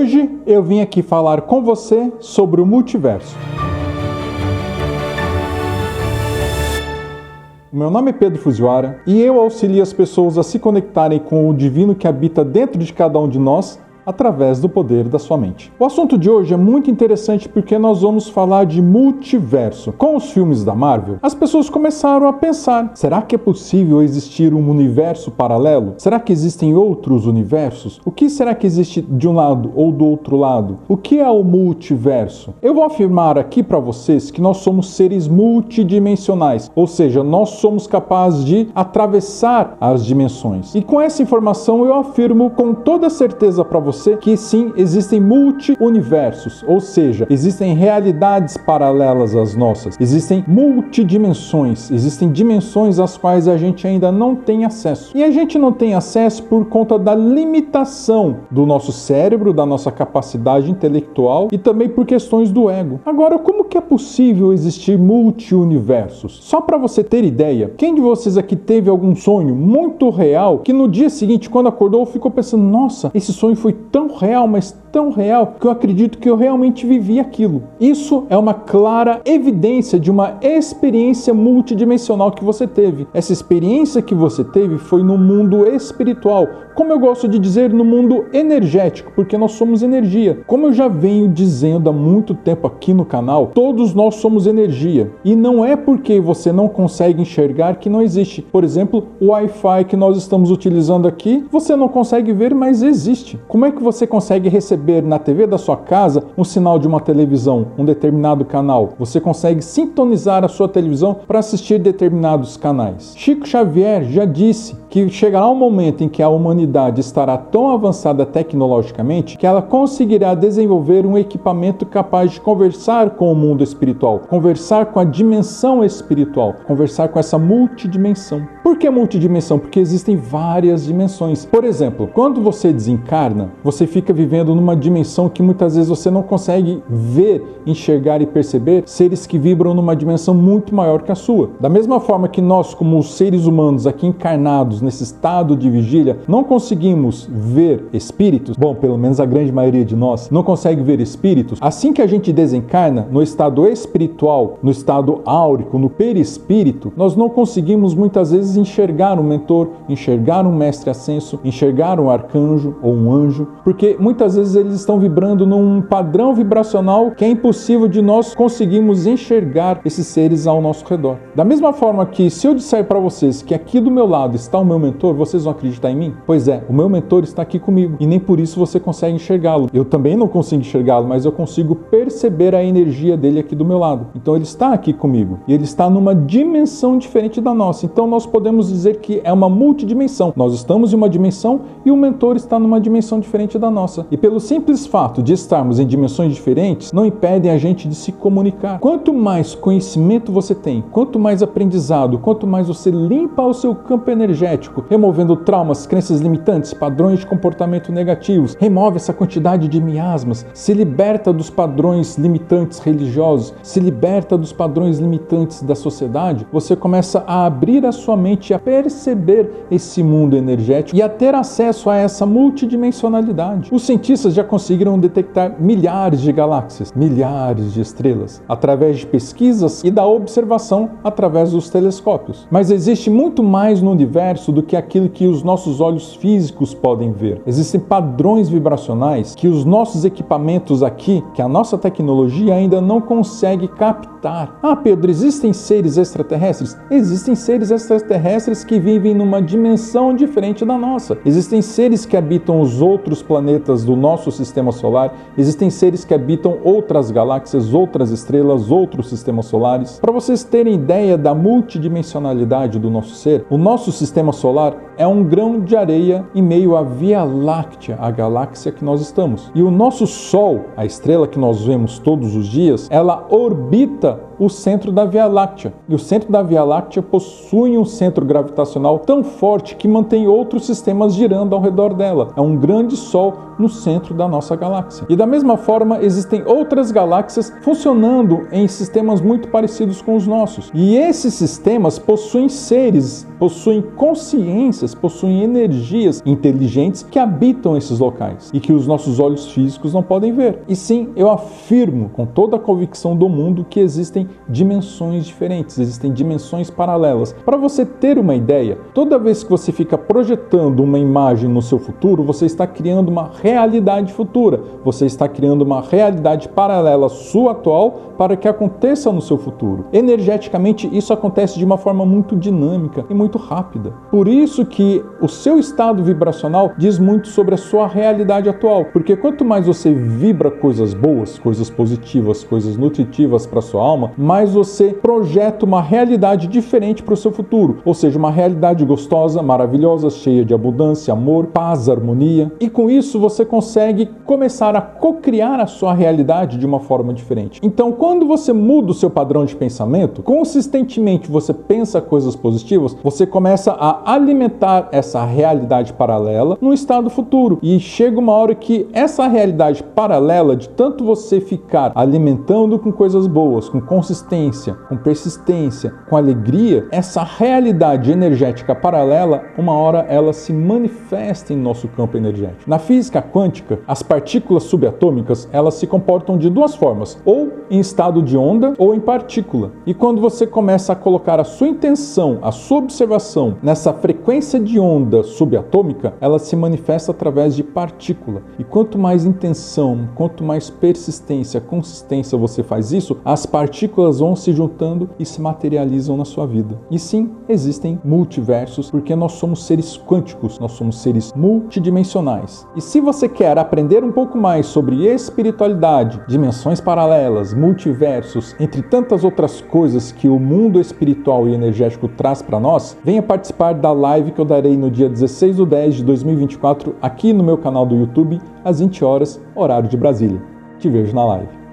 Hoje eu vim aqui falar com você sobre o multiverso. O meu nome é Pedro Fujiwara e eu auxilio as pessoas a se conectarem com o divino que habita dentro de cada um de nós através do poder da sua mente. O assunto de hoje é muito interessante porque nós vamos falar de multiverso. Com os filmes da Marvel, as pessoas começaram a pensar: será que é possível existir um universo paralelo? Será que existem outros universos? O que será que existe de um lado ou do outro lado? O que é o multiverso? Eu vou afirmar aqui para vocês que nós somos seres multidimensionais, ou seja, nós somos capazes de atravessar as dimensões. E com essa informação eu afirmo com toda certeza para você que sim, existem multi-universos, ou seja, existem realidades paralelas às nossas, existem multidimensões, existem dimensões às quais a gente ainda não tem acesso. E a gente não tem acesso por conta da limitação do nosso cérebro, da nossa capacidade intelectual e também por questões do ego. Agora, como que é possível existir multi-universos? Só para você ter ideia, quem de vocês aqui teve algum sonho muito real que no dia seguinte, quando acordou, ficou pensando: nossa, esse sonho foi tão real, mas tão real, que eu acredito que eu realmente vivi aquilo. Isso é uma clara evidência de uma experiência multidimensional que você teve. Essa experiência que você teve foi no mundo espiritual, como eu gosto de dizer, no mundo energético, porque nós somos energia. Como eu já venho dizendo há muito tempo aqui no canal, todos nós somos energia. E não é porque você não consegue enxergar que não existe. Por exemplo, o Wi-Fi que nós estamos utilizando aqui, você não consegue ver, mas existe. Como é que você consegue receber na TV da sua casa um sinal de uma televisão, um determinado canal? Você consegue sintonizar a sua televisão para assistir determinados canais. Chico Xavier já disse que chegará um momento em que a humanidade estará tão avançada tecnologicamente que ela conseguirá desenvolver um equipamento capaz de conversar com o mundo espiritual, conversar com a dimensão espiritual, conversar com essa multidimensão. Por que multidimensão? Porque existem várias dimensões. Por exemplo, quando você desencarna, você fica vivendo numa dimensão que muitas vezes você não consegue ver, enxergar e perceber seres que vibram numa dimensão muito maior que a sua. Da mesma forma que nós, como seres humanos aqui encarnados nesse estado de vigília, não conseguimos ver espíritos, bom, pelo menos a grande maioria de nós não consegue ver espíritos, assim que a gente desencarna no estado espiritual, no estado áurico, no perispírito, nós não conseguimos muitas vezes enxergar um mentor, enxergar um mestre ascenso, enxergar um arcanjo ou um anjo, porque muitas vezes eles estão vibrando num padrão vibracional que é impossível de nós conseguirmos enxergar esses seres ao nosso redor. Da mesma forma que se eu disser para vocês que aqui do meu lado está o meu mentor, vocês vão acreditar em mim? Pois é, o meu mentor está aqui comigo e nem por isso você consegue enxergá-lo. Eu também não consigo enxergá-lo, mas eu consigo perceber a energia dele aqui do meu lado. Então ele está aqui comigo e ele está numa dimensão diferente da nossa. Então nós podemos dizer que é uma multidimensão. Nós estamos em uma dimensão e o mentor está numa dimensão diferente da nossa. E pelo simples fato de estarmos em dimensões diferentes, não impedem a gente de se comunicar. Quanto mais conhecimento você tem, quanto mais aprendizado, quanto mais você limpa o seu campo energético, removendo traumas, crenças limitantes, padrões de comportamento negativos, remove essa quantidade de miasmas, se liberta dos padrões limitantes religiosos, se liberta dos padrões limitantes da sociedade, você começa a abrir a sua mente e a perceber esse mundo energético e a ter acesso a essa multidimensionalidade. Os cientistas já conseguiram detectar milhares de galáxias, milhares de estrelas, através de pesquisas e da observação através dos telescópios. Mas existe muito mais no universo do que aquilo que os nossos olhos físicos podem ver. Existem padrões vibracionais que os nossos equipamentos aqui, que a nossa tecnologia ainda não consegue captar. Ah, Pedro, existem seres extraterrestres? Existem seres extraterrestres que vivem numa dimensão diferente da nossa. Existem seres que habitam os outros planetas do nosso sistema solar, existem seres que habitam outras galáxias, outras estrelas, outros sistemas solares. Para vocês terem ideia da multidimensionalidade do nosso ser, o nosso sistema solar é um grão de areia em meio à Via Láctea, a galáxia que nós estamos. E o nosso Sol, a estrela que nós vemos todos os dias, ela orbita o centro da Via Láctea. E o centro da Via Láctea possui um centro gravitacional tão forte que mantém outros sistemas girando ao redor dela. É um grande Sol no centro da nossa galáxia. E da mesma forma, existem outras galáxias funcionando em sistemas muito parecidos com os nossos. E esses sistemas possuem seres, possuem consciências, possuem energias inteligentes que habitam esses locais e que os nossos olhos físicos não podem ver. E sim, eu afirmo com toda a convicção do mundo que existem dimensões diferentes, existem dimensões paralelas. Para você ter uma ideia, toda vez que você fica projetando uma imagem no seu futuro, você está criando uma realidade futura. Você está criando uma realidade paralela à sua atual para que aconteça no seu futuro. Energeticamente, isso acontece de uma forma muito dinâmica e muito rápida. Por isso que o seu estado vibracional diz muito sobre a sua realidade atual, porque quanto mais você vibra coisas boas, coisas positivas, coisas nutritivas para sua alma, mais você projeta uma realidade diferente para o seu futuro, ou seja, uma realidade gostosa, maravilhosa, cheia de abundância, amor, paz, harmonia. E com isso você consegue começar a co-criar a sua realidade de uma forma diferente. Então, quando você muda o seu padrão de pensamento, consistentemente você pensa coisas positivas, você começa a alimentar essa realidade paralela no estado futuro. E chega uma hora que essa realidade paralela, de tanto você ficar alimentando com coisas boas, com consistência, com persistência, com alegria, essa realidade energética paralela, uma hora ela se manifesta em nosso campo energético. Na física quântica, as partículas subatômicas, elas se comportam de duas formas, ou em estado de onda ou em partícula. E quando você começa a colocar a sua intenção, a sua observação nessa frequência de onda subatômica, ela se manifesta através de partícula. E quanto mais intenção, quanto mais persistência, consistência você faz isso, as partículas vão se juntando e se materializam na sua vida. E sim, existem multiversos, porque nós somos seres quânticos, nós somos seres multidimensionais. E se você quer aprender um pouco mais sobre espiritualidade, dimensões paralelas, multiversos, entre tantas outras coisas que o mundo espiritual e energético traz para nós, venha participar da live que eu darei no dia 16/10/2024 aqui no meu canal do YouTube, às 20 horas, horário de Brasília. Te vejo na live.